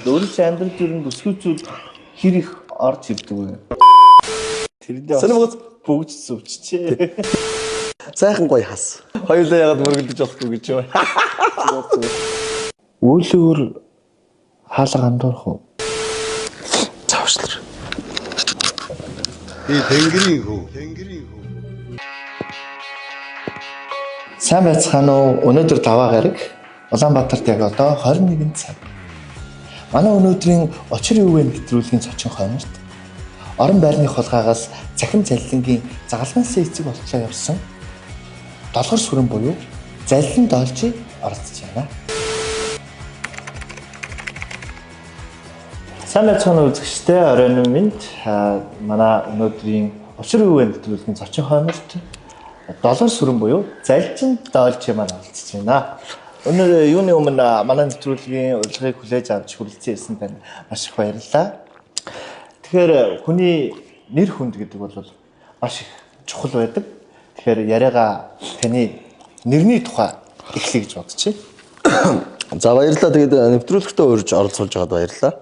Өөрийнхөө амьдрал ер нь бүсгүй зүйл хэр их орж ирдэг вэ? Тэрэндээ бүгд зөвчжээ. Сайхан гоё хас. Хоёулаа ягаад мөргөлдөж болохгүй гэж юу? Өөлөөр хаалга андуурах уу? Цаавчлаа. Би тэнгэрийн хүү. Сайн байцгаана уу? Өнөөдөр даваа гараг Улаанбаатарт яг одоо 21 цаг. Манай өнөөдрийн очир юу вэ нэвтрүүлгийн цочин хойноорт орон байрны хулгайгаас цахим заллингийн загалмайлсан эцэг болтлоо явсан долгор сүрэн буюу заллин доолжийг оролцож байна. Сайн байцгаана үзэгчдээ оройн минь манай өнөөдрийн очир юу вэ нэвтрүүлгийн цочин хойноорт долгор сүрэн буюу заллин доолжийг маань оролцож байна. Өнөөдөр юуны өмнө манай нэвтрүүлгийн урилгыг хүлээж авч хүрэлцэн ирсэн тань маш их баярлалаа. Тэгэхээр хүний нэр хүнд гэдэг бол маш их чухал байдаг. Тэгэхээр яриагаа таны нэрний тухай эхлэе гэж бодчих. За баярлалаа. Тэгээд нэвтрүүлэгтээ урьж оролцуулж байгаад баярлалаа.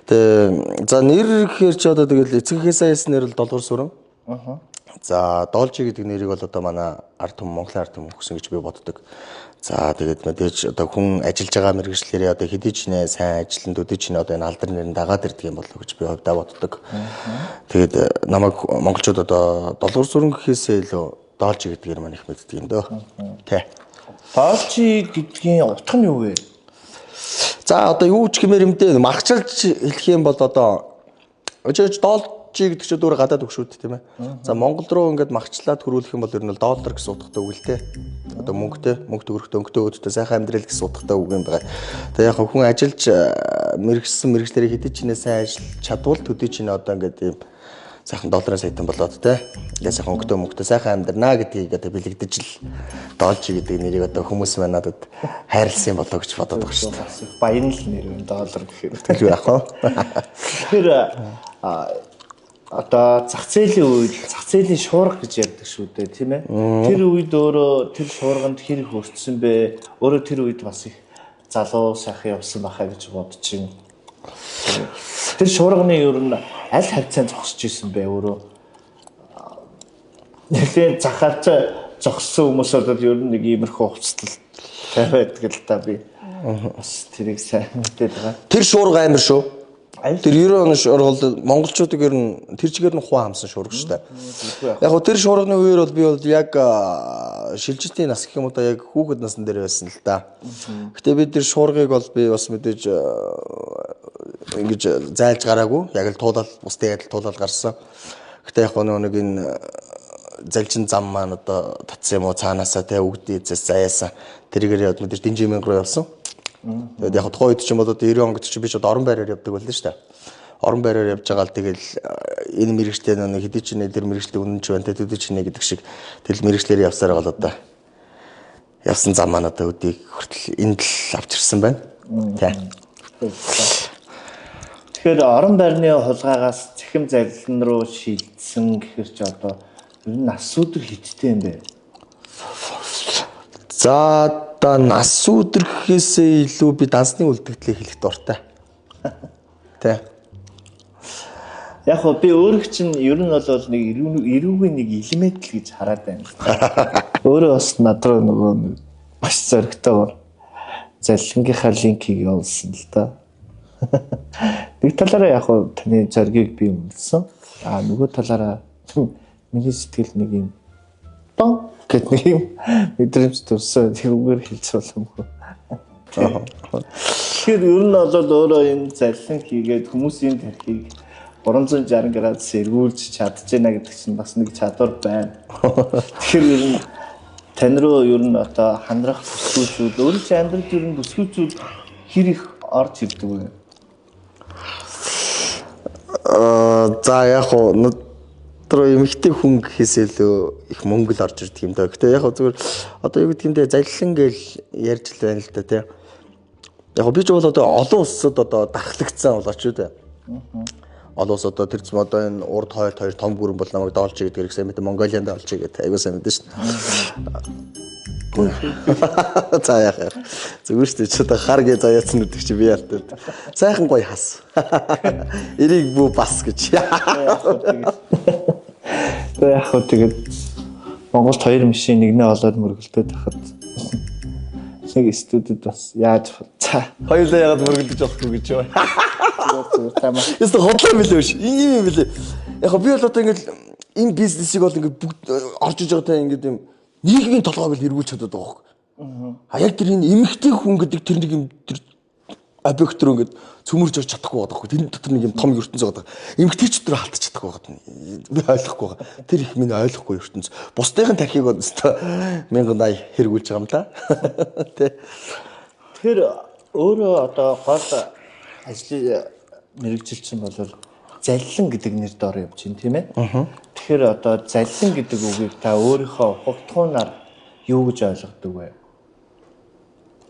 Тэгээд за нэр гэхээр ч одоо тэгэл эцэгхээс аясан нэр л долгор сүрэн. За доолжи гэдэг нэрийг бол одоо манай ард түмэн Монголын ард түмэн өгсөн гэж би боддог. За тэгээд мэдээж одоо хүн ажиллаж байгаа мэргэжлэрээ одоо хэдий ч нэ сайн ажилланд өдөж чинь одоо энэ алдар нэрнд дагаад ирдэг юм болов гэж би хувьдаа боддог. Тэгээд намайг монголчууд одоо долгор сүрэн гэхээсээ илүү доолжи гэдгээр маань их мэддэг юм дөө. Тэ. Доолжи гэдгийн утга нь юу вэ? За одоо юу ч гэмээр юмдээ магчилж хэлэх юм бол одоо өчөөж доолжи гэдэг чинь өөр гадаад үг шүү дээ тийм ээ. За Монгол руу ингээд магчлаад хөрвүүлэх юм бол ер нь доллар гэсэн утгатай үг л дээ. Одоо мөнгөтэй, мөнгө төгрөгтэй, өнгөтэй өөдтэй сайхан амьдрал гэсэн утгатай үг юм байна. Тэгээ яг хүн ажиллаж мэрэгсэн мэрэгчлэрийг хэдий ч нэ сайн ажиллаж чадвал төдий ч нэ одоо ингээд ийм сайхан долларын саятан болоод те. Тэгээ сайхан өнгөтэй мөнгөтэй сайхан амьдрнаа гэдгийг одоо бэлэгдэж л доолжи гэдэг нэрийг одоо хүмүүс маань надад хайрлсан болоо гэж бодоод байгаа шүү дээ. Баян л нэр юм доллар гэхээр. Тэгэл яах вэ? Тэгэхээр одоо зах зээлийн үед зах зээлийн шуурга гэж ярьдаг шүү дээ тийм ээ. Тэр үед өөрөө тэр шуурганд хэр их өртсөн бэ? Өөрөө тэр үед бас их залуу сайхан явсан байхаа гэж бодож байна. Тэр шуурганы ер нь аль хавцаанд зогсож исэн бэ өөрөө? Нэгэн захаарч зогссон хүмүүс бол ер нь нэг иймэрхүү хувцтал тавиад гэл та би бас тэрийг сайн мэдээд байгаа. Тэр шуурга амар шүү. Тэр 90 оны шуургал монголчуудыг ер нь тэр чигээр нь хуан хамсан шуурга шүү дээ. Яг гоо тэр шуурганы үеэр бол би бол яг шилжилтийн нас гэх юм уу да яг хүүхэд насн дээр байсан л да. Гэтэ би тэр шуургыг бол би бас мэдээж ингэж зайлж гараагүй. Яг л туулал бусдын яг л туулал гарсан. Гэтэ яг нэг энэ залжин зам маань одоо татсан юм уу цаанаасаа те өгдөө эзэс заяасан. Тэрийгээр яд мэдээж Динжимэн руу явсан. Тэгээд яг тухайн үед ч юм бол 90 он гэдэг чинь би ч орон байраар явдаг байлаа шүү дээ. Орон байраар явж байгаа л тэгэл энэ мэрэгчтэй нэг хэдий ч нэ тэр мэрэгчтэй үнэн ч байна те төдий ч нэ гэдэг шиг тэл мэрэгчлэрээ явсаар байгаа л одоо явсан зам маань одоо өдийг хүртэл энд л авчирсан байна. Тэ. Тэгэхээр орон байрны хулгайгаас цахим заллин руу шилжсэн гэхэр чи одоо ер нь нас өдөр хиттэй юм бэ? За одоо нас өдөр гэхээсээ илүү би дансны үлдэгдлийг хэлэх дуртай. Тэ. Яг хөө би өөрөө чинь ер нь бол нэг эрүүгийн нэг элемент л гэж хараад байна. Өөрөө бас над руу нөгөө маш зоригтой заллингийнхаа линкийг явуулсан л да. Нэг талаараа яг хөө таны зоригийг би үнэлсэн. Нөгөө талаараа миний сэтгэл нэг юм тоо гэдэг нэг юм мэдрэмж төрсөн. Тэрүүгээр хэлж боломгүй. Тэгэхээр ер нь бол өөрөө энэ заллин хийгээд хүмүүсийн тархийг 360 градус эргүүлж чадж байна гэдэг чинь бас нэг чадвар байна. Тэгэхээр ер нь тань руу ер нь одоо хандрах бүсгүй зүйл өөрийнхөө амьдралд ер нь бүсгүй зүйл хэр их орж ирдэг вэ? За яг нь тэр эмэгтэй хүн гэхээсээ илүү их мөнгө л орж ирдэг юм даа. Гэтэ яг зүгээр одоо юу гэдэг юм бэ заллин гээл ярьж л байна л да тий. Яг би ч бол одоо олон улсад одоо дархлагдсан болооч үү дээ. Олоос одоо тэр зам одоо энэ урд хойд хоёр том гүрэн бол намайг доолж игээд гэсэн мэт Монголианд олж игээд аягүй сайн мэдэн шүү дээ. За яах вэ? Зүгээр шүү дээ. Чи одоо хар гээ заяатсан гэдэг чи би яалтаа. Сайхан гоё хас. Эрийг бүү бас гэж. Яг хөө тэгээд Монголд хоёр машин нэгнээ олоод мөргөлдөд хахад нэг студид бас яаж за Хоёулаа ягаад мөргөлдөж болохгүй гэж юу? зүгээр тамаа. Яста хотлоо мэлээ ш. Ийм юм мэлээ. Яг би бол одоо ингээл энэ бизнесийг бол ингээд бүгд орж иж байгаатай ингээд юм нийгмийн толгойг л эргүүлж чадаад байгаа байхгүй. А яг тэр энэ эмэгтэй хүн гэдэг тэр нэг юм тэр объект руу ингээд цөмөрж орж чадахгүй байгаа байхгүй. Тэр дотор нэг юм том ертөнц байгаа. Эмэгтэйч дотор халтж чадахгүй байгаа. Би ойлгохгүй байгаа. Тэр их минь ойлгохгүй ертөнц. Бусдын тархийг бол өстой 1080 хэрэгүүлж байгаа юм да. Тэ. Тэр өөрөө одоо гол ажлын мэрэгжилчин бол заллин гэдэг нэрд ороо явж байна тийм ээ. Тэгэхээр одоо заллин гэдэг үгийг та өөрийнхөө ухагтхуунаар юу гэж ойлгодог вэ?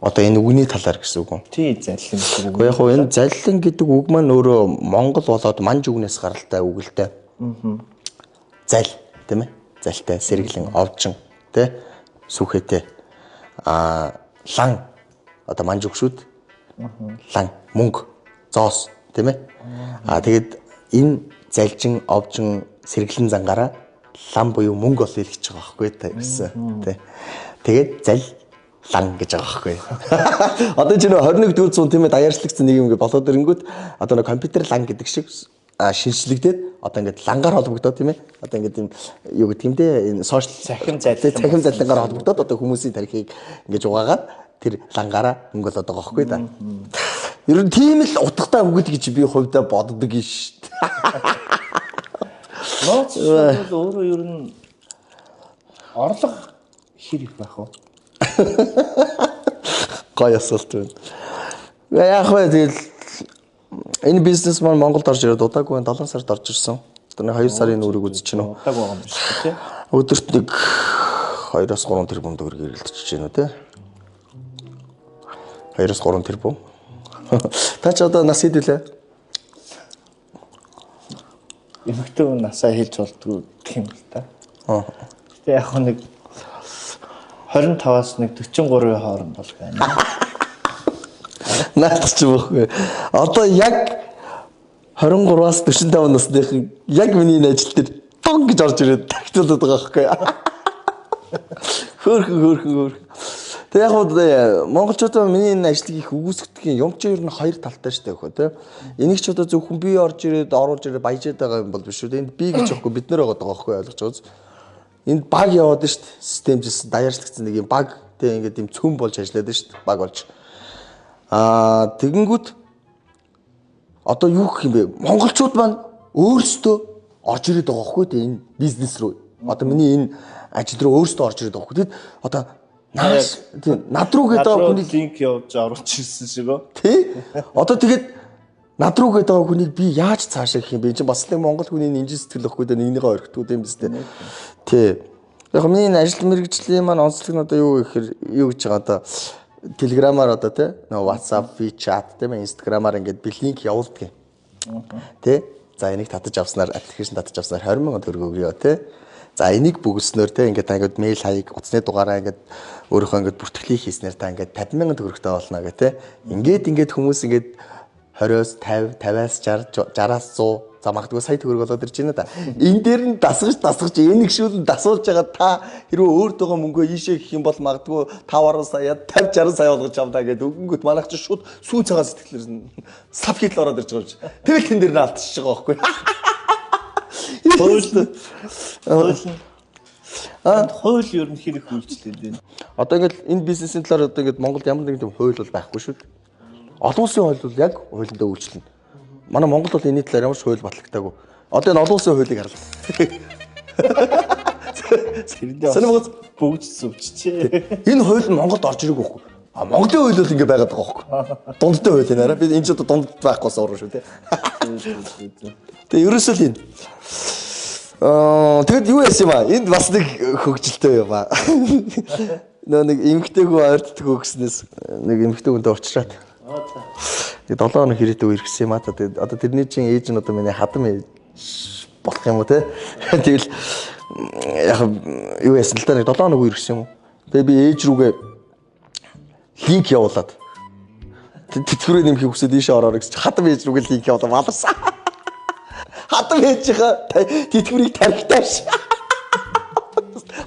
Одоо энэ үгний талаар гэсэн үг үү? Тий заллин гэдэг үг. Яг хөө энэ заллин гэдэг үг маань өөрөө Монгол болоод манж үгнээс гаралтай үг л дээ. Зал тийм ээ. Залтай, сэргэлэн, овжин тий сүхэтэй. Лан одоо манж үг шүүд. Лан мөнгө, зоос тийм ээ. Тэгээд энэ залжин, овжин, сэргэлэн зангаараа лан буюу мөнгө олъё гэж байгаа байхгүй та гэсэн тий. Тэгээд зал лан гэж байгаа байхгүй. Одоо ч нөө 21-р зуун тийм ээ даяарчлагдсан нэг юм ингээ болоод ирэнгүүт одоо нэг компьютер лан гэдэг шиг шинжлэгдээд одоо ингээд лангаар холбогдоод тийм ээ. Одоо ингээд юм юу гэдэг юм те энэ сошиал цахим заллангаар холбогдоод одоо хүмүүсийн тарихыг ингээд угаагаад тэр лангаараа мөнгө олоод байгаа байхгүй да. Ер нь тийм л утгатай үг гэж би хувьдаа боддог юм шүү дээ. Нууц бол өөрөө ер нь орлого хэрэг байх уу? Гоё асуулт байна. Яг вэ тэгэл энэ бизнес маань Монголд орж ирээд удаагүй 7 сард орж ирсэн. Одоо 2 сарын үрийг үзчихэж байна уу? Удаагүй байгаа юм биш үү те? Өдөрт нэг 2-3 тэрбум төгрөг ирэлтэж байна уу те? 2-3 тэрбум. Та ч одоо нас хэдүүлээ? Эмэгтэй хүн насаа хийж болдгоо гэх юм л та. Гэтэ яг нэг 25-аас нэг 43-ийн хооронд бол байна. Наадах ч байхгүй. Одоо яг 23-аас 45 насныхан яг миний энэ ажил дээр тон гэж орж ирээд тагтуулаад байгаа байхгүй. Хөөрхөн. Тэг яг уу монголчуудаа миний энэ ажлыг их үгүйсгдгийн юм чи ер нь хоёр талтай штэ хөө тэ. Энийг ч одоо зөвхөн би орж ирээд оруулж ирээд баяжаад байгаа юм бол биш үү. Энд би гэж яахгүй бид нэр байгаа байхгүй ойлгож байгаа. Энд баг яваад штэ системжсэн даяарчлагдсан нэг юм баг тэ ингээд юм цөм болж ажиллаад штэ баг болж. Тэгэнгүүт одоо юу гэх юм бэ? Монголчууд маань өөрсдөө орж ирээд байгаа байхгүй тэ энэ бизнес рүү. Одоо миний энэ ажил руу өөрсдөө орж ирээд байгаа байхгүй. Тэгэд одоо над руу гэдэг хүнийг линк явуулж оруулж ирсэн шиг үү? Тий. Одоо тэгээд над руу гэдэг хүнийг би яаж цаашаа гэх юм бэ? Чи бас нэг монгол хүний инжин сэтгэл واخгүй дээ нэгнийгээ орхитууд юм биз дээ. Тий. Яг миний ажил мэргэжлийн маань онцлог нь одоо юу гэхээр юу гэж байгаа одоо Telegram-аар одоо тий нөгөө WhatsApp, WeChat тийм ээ Instagram-аар ингээд би линк явуулдаг юм. Тий. За энийг татаж авснаар аппликейшн татаж авснаар 20,000 төгрөг өгье тий. За энийг бүгснээр те ингээд мэйл хаяг утасны дугаараа ингээд өөрөөхөө ингээд бүртгэлийг хийснээр та ингээд 50,000 төгрөгтэй болно гэх те. Ингээд хүмүүс ингээд 20-с 50, 50-аас 60, 60-аас 100 за магадгүй сая төгрөг болоод ирж байна да. Энэ дээр нь дасгаж энэ гişүүл дасуулж байгаа та хэрвээ өөртөөгөө мөнгөө ийшээ гэх юм бол магадгүй 5 сая 50 60 сая болгож авдаа гэдэг өгөнгөт манайх ч шууд сүү цагаан сэтгэлээр сав хийл ороод ирж байгаа юм чи. Тэгэл тэн дээр нь алдчихж байгаа байхгүй. Хууль ер нь хэрэг үйлчлээд байна. Одоо ингээд энэ бизнесийн талаар одоо ингээд Монголд ямар нэгэн хууль бол байхгүй шүү дээ. Олон улсын хууль бол яг хуулиндаа үйлчлэнэ. Манай Монгол бол энэ талаар ямар ч хууль батлагдаагүй. Одоо энэ олон улсын хуулийг харлаа. Санамгад бүгд зөвчжээ. Энэ хууль нь Монголд орж ирэх байхгүй. Монголын хууль бол ингэ байгаад байгаа байхгүй. Дундтай хууль нэраа. Би энэ ч одоо дунд байхгүй суур шүү дээ. Тэгээ ерөөсөө л энэ. Тэгэд юу яасан юм аа? Энд бас нэг хөгжилтэй юм аа. Нэг эмгтэйгөө ойртдог өгснээс нэг эмгтэйгөнтэй уулзраад. Тэгээд 7 хоног хэрэг үерхсэн юм аа. Тэгээд одоо тэрний чинь ээж нь одоо миний хадам ээж болох юм уу те. Тэгэл яг юу яасан л да нэг 7 хоног үерхсэн юм уу. Тэгээд би ээж рүүгээ линк явуулаад тэтгэврээ нэмхийг хүсээд ийшээ ороорой гэж хадам ээж рүүгээ линк явуулаад маларсан. Хадам ээжийнхаа тэтгэврийг тархитааш.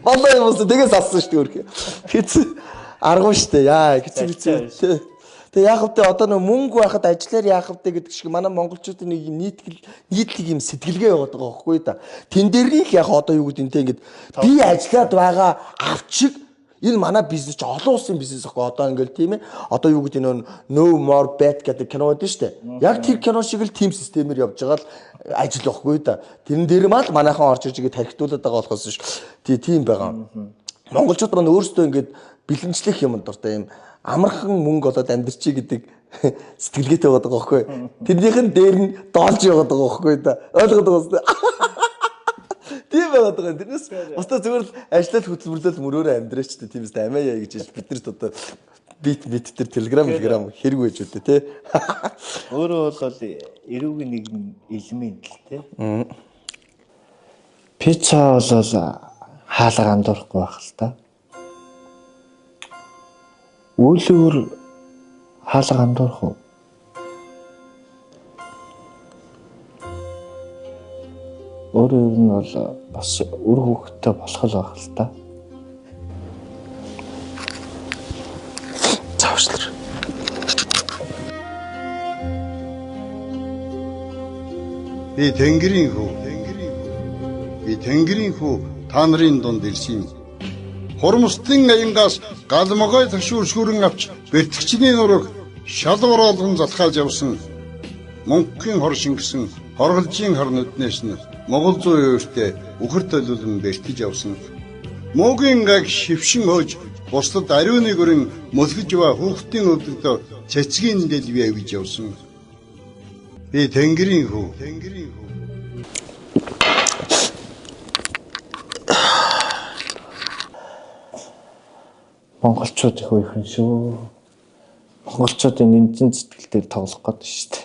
Маллаа юм уу тэгээс ассан шүү дээ өөрхий. Хэц аргуу шүү дээ. Яа хэцүү. Тэгээ яах вэ одоо нэг мөнгө байхад ажиллаар яах вэ гэдэг шиг манай монголчуудын нэг нийтлэг юм сэтгэлгээ яваад байгаа байхгүй да. Тэн дээрнийх яг одоо юу гэдэг нь те ингээд би ажиллаад байгаа авчиг энэ манай бизнес ч олон улсын бизнес ахгүй одоо ингээл тийм ээ. Одоо юу гэдэг нь No More Bet гэдэг кино байдаг шүү дээ. Яг тэр кино шиг л team системээр явж байгаа л ажил байхгүй да. Тэрэн дээр мал манайхан орж ирж игээ тархитуулаад байгаа болохоос ш. Тийм байгаа. Монголчууд маань өөрсдөө ингээд бэлэнчлэх юм дуртай юм амархан мөнгө олоод амьдрчий гэдэг сэтгэлгээтэй байгаа байхгүй. Тэрнийх нь дээр нь доолж яваад байгаа байхгүй да. Ойлгоод байгаа үстэй. Тийм байгаад байгаа. Тэрнээс бусдаа зүгээр л ажиллаад хөтөлбөрлөл мөрөөрөө амьдраач та тийм үстэй амиа яа гэж бид нарт одоо бит тэр телеграм хэрэг байж үдэ те. Өөрөө бол эрүүгийн нэгэн элемент л те. Пицца бол хаалга андуурахгүй байх л та. Үйлүүр хаалга андуурах уу? Өөрөө нь бол бас үр хөвгтөй болох л байх л та. Цаавчлаа. Би Тэнгэрийн хүү. Би Тэнгэрийн хүү та нарын дунд ирсэн. Хурамстын аянгаас галмагой ташууршгүрэн авч бэртгчний нураг шалгуур олгон залхааж явсан. Мөнхийн хор шингэсэн хорголжийн хор нүднээс нь Монгол зуун өөртөө үхэр төлөвлөн бэртэж явсан. Могийн гаг шившин хөөж бусдад ариуны гөрөн мөлгөж ба хүүхдийн өвдөлтөөр цэцгийн дэлбий авиж явсан. Би Тэнгэрийн хүү. Монголчууд их үехэн шүү. Монголчуудын нэмжин сэтгэл дээр тоглох гэдэг шүү дээ.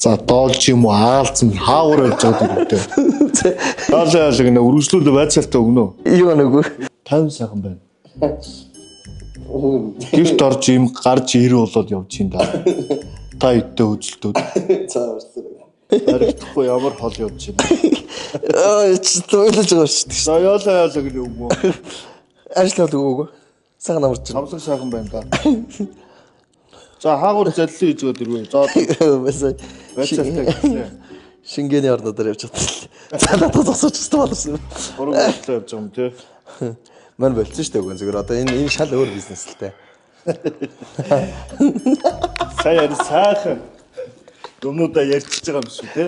За доолж юм уу аалцсан хаагур явж байгаа гэдэг. Доолоо яг нэ үргэлжлүүлээ байцаалтаа өгнө. Юу нэггүй. 50 сайхан байна. Гэрт орж юм гарч ирээ болоод явж юм да. Та иддээ хөдөлтүүд. Цаавчлаа. Харагдахгүй ямар хол явж байна. Чи тойлож байгаа шүү дээ. За яалаа гэх юм уу? Ажлаад өгөөгүй. Сайхан амарч байна. Хамлаг сайхан байна да. За хаагур заллуу хийж гоод ирвэ. За байцаалтаа гэхлээ. Шингээний орноор явж чадлаа. За надад зогсооч гэсэн болсон. Гурван болтой явж байгаа юм тий. Мань болцсон шүү дээ үгүй зүгээр одоо энэ шал өөр бизнес л дээ. Саяар сайхан юмнуудаа ярьчихж байгаа юм шүү тий.